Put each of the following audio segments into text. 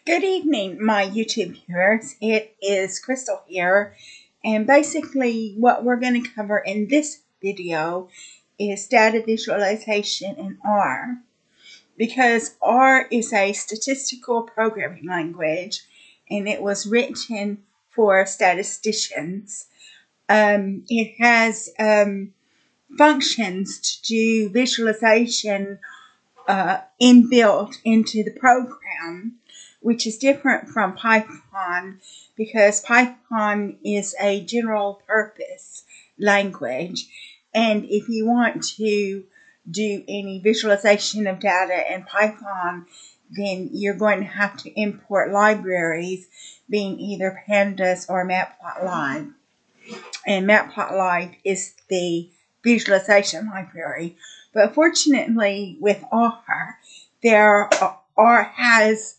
Good evening, my YouTube viewers. It is Crystal here, and basically what we're going to cover in this video is data visualization in R, because R is a statistical programming language and it was written for statisticians. It has functions to do visualization inbuilt into the program, which is different from Python because Python is a general purpose language. And if you want to do any visualization of data in Python, then you're going to have to import libraries, being either pandas or matplotlib. And matplotlib is the visualization library. But fortunately, with R, R has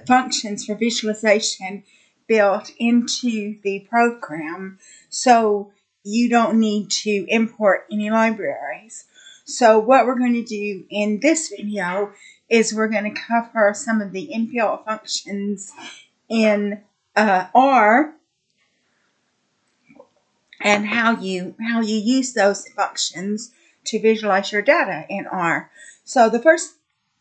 functions for visualization built into the program, so you don't need to import any libraries. So what we're going to do in this video is we're going to cover some of the inbuilt functions in R and how you use those functions to visualize your data in R. So the first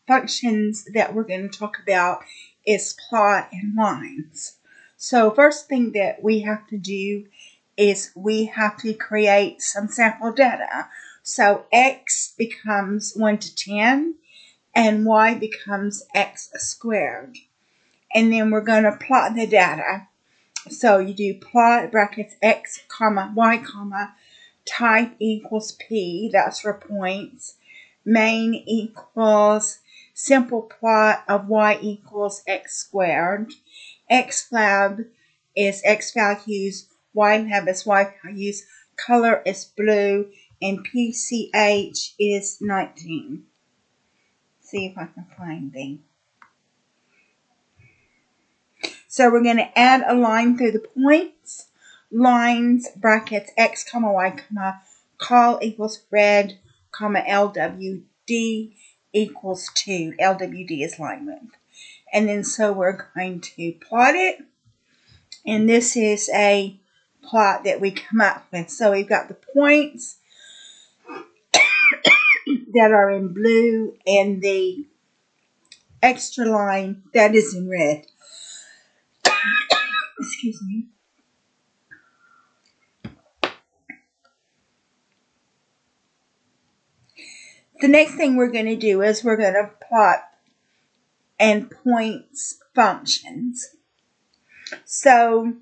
functions that we're going to talk about is plot and lines. So first thing that we have to do is we have to create some sample data. So X becomes 1 to 10 and Y becomes X squared. And then we're going to plot the data. So you do plot brackets X, comma, Y, comma, type equals P, that's for points. Main equals simple plot of Y equals X squared. XLab is X values, Y lab is Y values, color is blue, and PCH is 19. See if I can find them. So we're going to add a line through the points. Lines, brackets, X, comma, Y, comma, col equals red, comma, LWD equals 2. LWD is line length. And then so we're going to plot it. And this is a plot that we come up with. So we've got the points that are in blue and the extra line that is in red. Excuse me. The next thing we're going to do is we're going to plot and points functions. So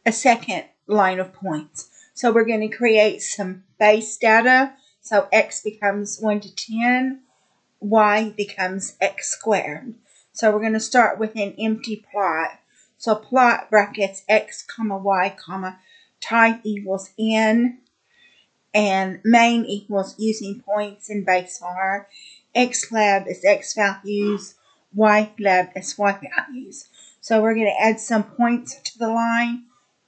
a second line of points. So we're going to create some base data. So X becomes 1 to 10. Y becomes X squared. So we're going to start with an empty plot. So plot brackets X, comma, Y, comma, type equals N. And main equals using points in base R. X lab is X values. Y lab is Y values. So we're going to add some points to the line.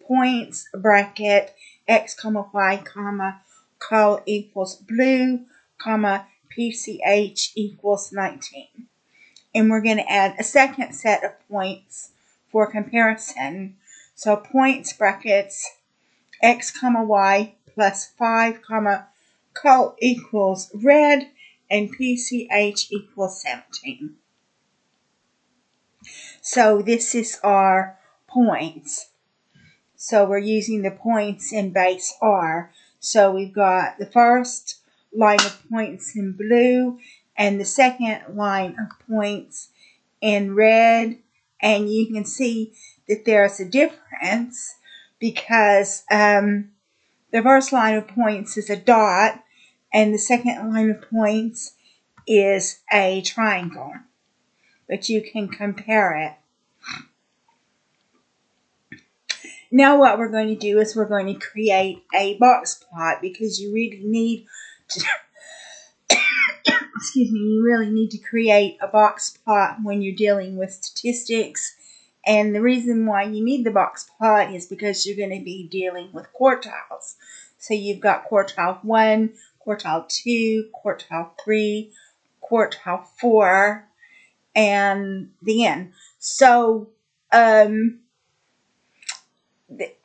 Points bracket X, comma, Y, comma, col equals blue, comma, PCH equals 19. And we're going to add a second set of points for comparison. So points brackets X, comma, Y plus 5, comma, col equals red, and PCH equals 17. So this is our points. So we're using the points in base R. So we've got the first line of points in blue and the second line of points in red. And you can see that there's a difference because the first line of points is a dot and the second line of points is a triangle. But you can compare it. Now what we're going to do is we're going to create a box plot because you really need to excuse me, you really need to create a box plot when you're dealing with statistics. And the reason why you need the box plot is because you're going to be dealing with quartiles. So you've got quartile 1, quartile 2, quartile 3, quartile 4, and the N. So the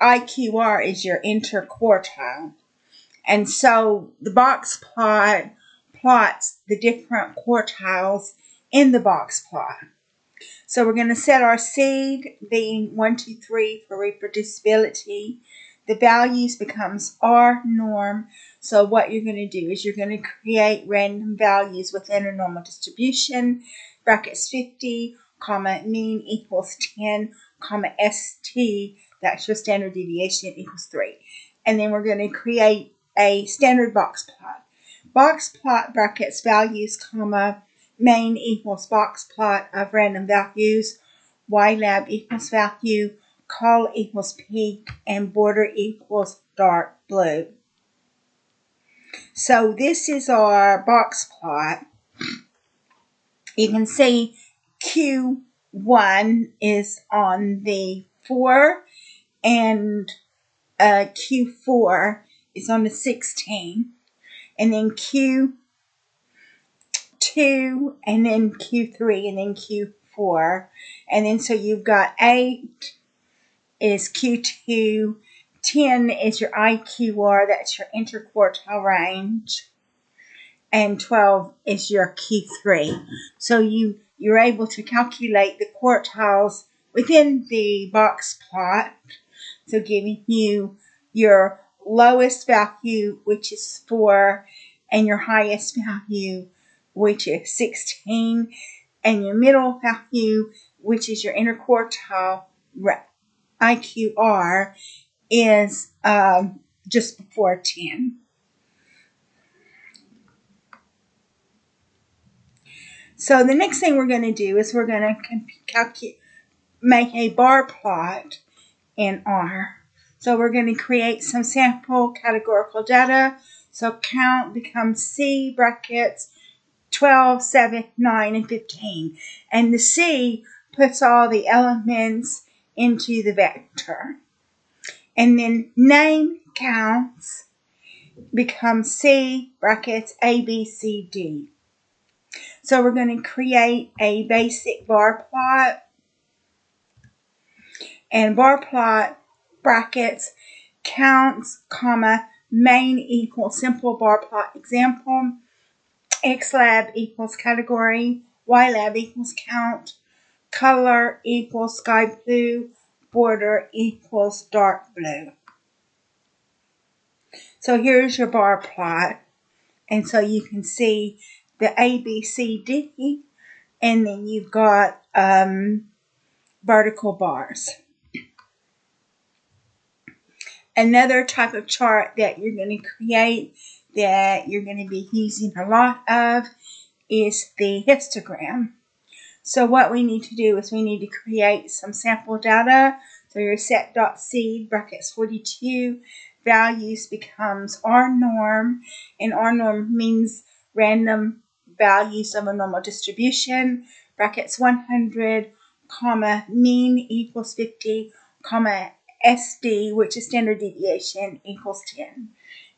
IQR is your interquartile. And so the box plot plots the different quartiles in the box plot. So we're going to set our seed being 1, 2, 3 for reproducibility. The values becomes R norm. So what you're going to do is you're going to create random values within a normal distribution. Brackets 50, comma, mean equals 10, comma, ST, that's your standard deviation, equals 3. And then we're going to create a standard box plot. Box plot brackets values, comma, main equals box plot of random values, ylab equals value, col equals peak, and border equals dark blue. So this is our box plot. You can see Q1 is on the 4 and Q4 is on the 16. And then Q2 and then Q3 and then Q4. And then so you've got 8 is Q2, 10 is your IQR, that's your interquartile range, and 12 is your Q3. So you're able to calculate the quartiles within the box plot, so giving you your lowest value, which is 4, and your highest value, which is 16, and your middle value, which is your interquartile IQR, is just before 10. So the next thing we're going to do is we're going to make a bar plot in R. So we're going to create some sample categorical data. So count becomes C brackets 12, 7, 9, and 15. And the C puts all the elements into the vector. And then name counts becomes C brackets A, B, C, D. So we're going to create a basic bar plot. And bar plot brackets counts, comma, main equals simple bar plot example, xlab equals category, ylab equals count, color equals sky blue, border equals dark blue. So here's your bar plot. And so you can see the A, B, C, D, and then you've got vertical bars. Another type of chart that you're going to create that you're going to be using a lot of is the histogram. So what we need to do is we need to create some sample data. So your set.seed brackets 42 values becomes R norm, and R norm means random values of a normal distribution, brackets 100, comma, mean equals 50, comma, SD, which is standard deviation, equals 10.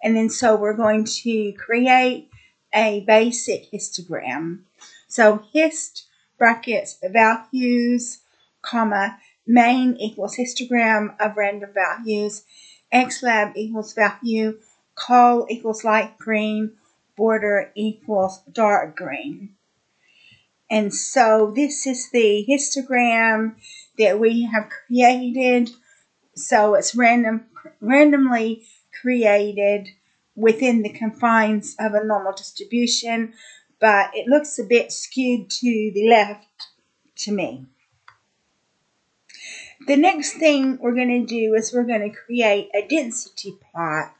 And then so we're going to create a basic histogram. So hist brackets values, comma, main equals histogram of random values, xlab equals value, col equals light green, border equals dark green. And so this is the histogram that we have created. So it's randomly created within the confines of a normal distribution, but it looks a bit skewed to the left to me. The next thing we're going to do is we're going to create a density plot.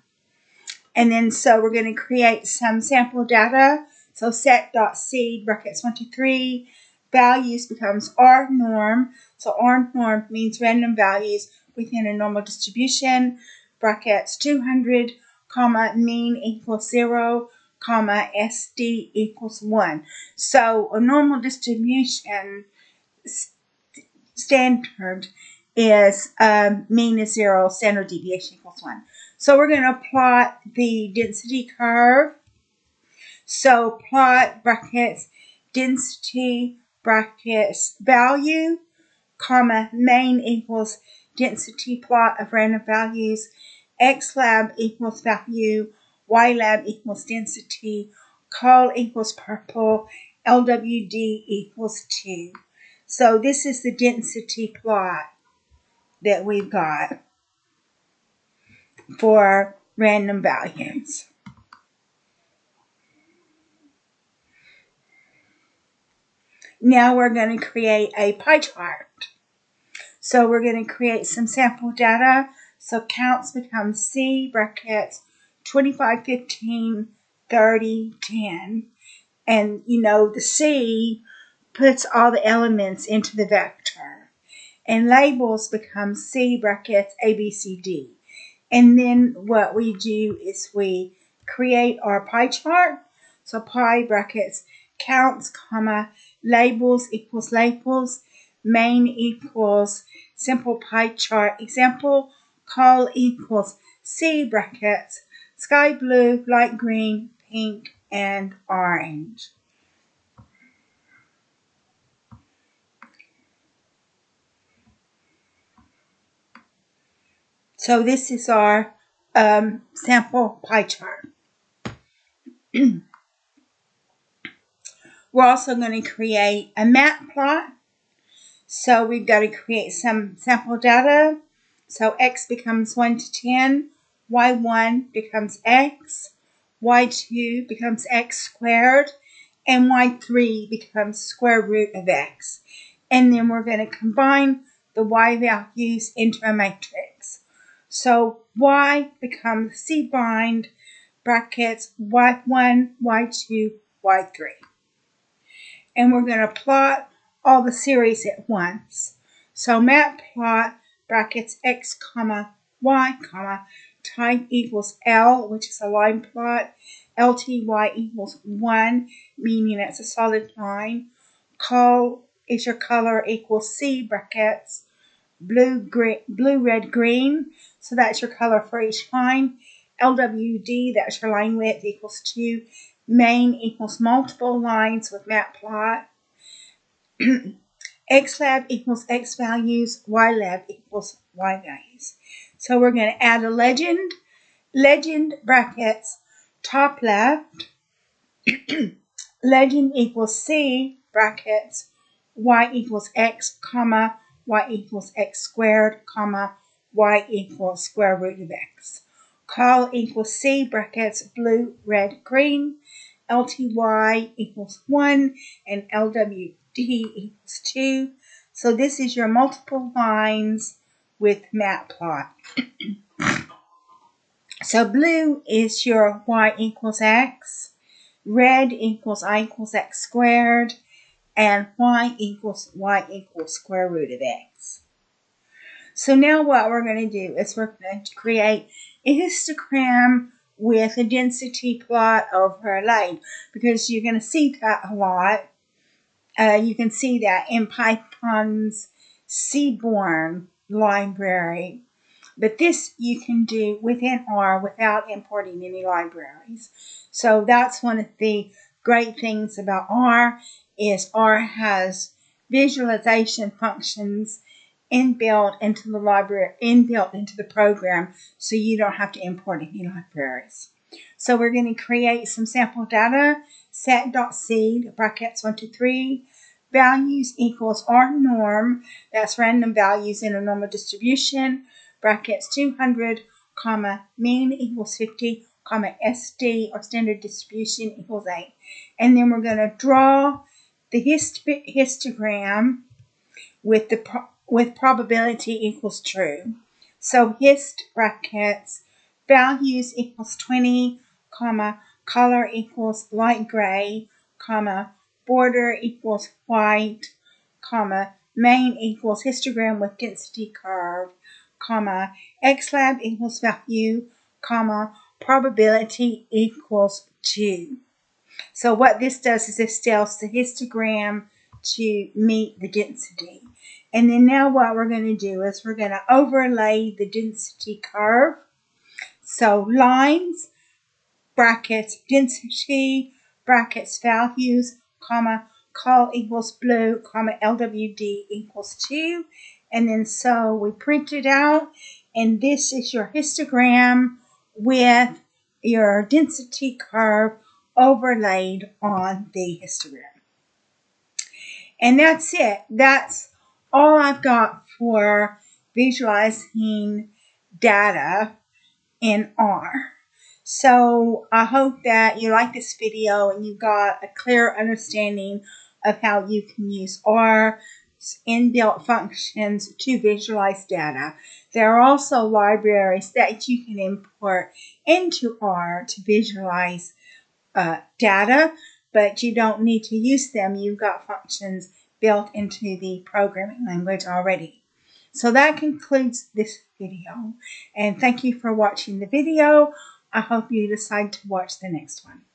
And then so we're going to create some sample data. So set.seed brackets 1, 2, 3, values becomes R norm. So R norm means random values within a normal distribution, brackets 200, comma, mean equals 0, comma, SD equals 1. So a normal distribution standard is mean is 0, standard deviation equals 1. So we're going to plot the density curve. So plot brackets density brackets value, comma, main equals density plot of random values, xlab equals value, ylab equals density, col equals purple, lwd equals 2. So this is the density plot that we've got for random values. Now we're going to create a pie chart. So we're going to create some sample data. So counts becomes C brackets 25, 15, 30, 10. And you know the C puts all the elements into the vector. And labels becomes C brackets A, B, C, D. And then what we do is we create our pie chart. So pie brackets counts, comma, labels equals labels, main equals simple pie chart example, col equals C brackets sky blue, light green, pink, and orange. So this is our sample pie chart. We're also going to create a map plot. So we've got to create some sample data. So x becomes 1 to 10, y1 becomes x, y2 becomes x squared, and y3 becomes square root of x. And then we're going to combine the y values into a matrix. So y becomes C bind brackets y1, y2, y3. And we're going to plot all the series at once. So map plot brackets x comma y comma type equals L, which is a line plot. LTY equals 1, meaning it's a solid line. Col is your color equals C brackets blue, red, green. So that's your color for each line. LWD, that's your line width, equals 2. Main equals multiple lines with map plot. xlab equals x values, ylab equals y values. So we're going to add a legend. Legend brackets top left. Legend equals C brackets y equals x, comma, y equals x squared, comma, y equals square root of x. Col equals C brackets blue, red, green. LTY equals 1 and LWD equals 2. So this is your multiple lines with map plot. So blue is your y equals x, red equals I equals x squared, and y equals square root of x. So now what we're going to do is we're going to create a histogram with a density plot overlaid, because you're going to see that a lot. You can see that in Python's Seaborn library. But this you can do within R without importing any libraries. So that's one of the great things about R, is R has visualization functions inbuilt into the library, inbuilt into the program, so you don't have to import any libraries. So we're going to create some sample data. Set.seed brackets 1, 2, 3. Values equals R norm, that's random values in a normal distribution, brackets 200, comma, mean equals 50, comma, SD or standard distribution equals 8. And then we're going to draw the histogram with probability equals true. So hist brackets values equals 20, comma, color equals light gray, comma, border equals white, comma, main equals histogram with density curve, comma, xlab equals value, comma, probability equals 2. So what this does is this tells the histogram to meet the density. And then now what we're going to do is we're going to overlay the density curve. So lines, brackets, density, brackets, values, comma, col equals blue, comma LWD equals 2. And then so we print it out, and this is your histogram with your density curve overlaid on the histogram. And that's it. That's all I've got for visualizing data in R. So I hope that you like this video and you got a clear understanding of how you can use R's inbuilt functions to visualize data. There are also libraries that you can import into R to visualize data, but you don't need to use them. You've got functions built into the programming language already. So that concludes this video, and thank you for watching the video. I hope you decide to watch the next one.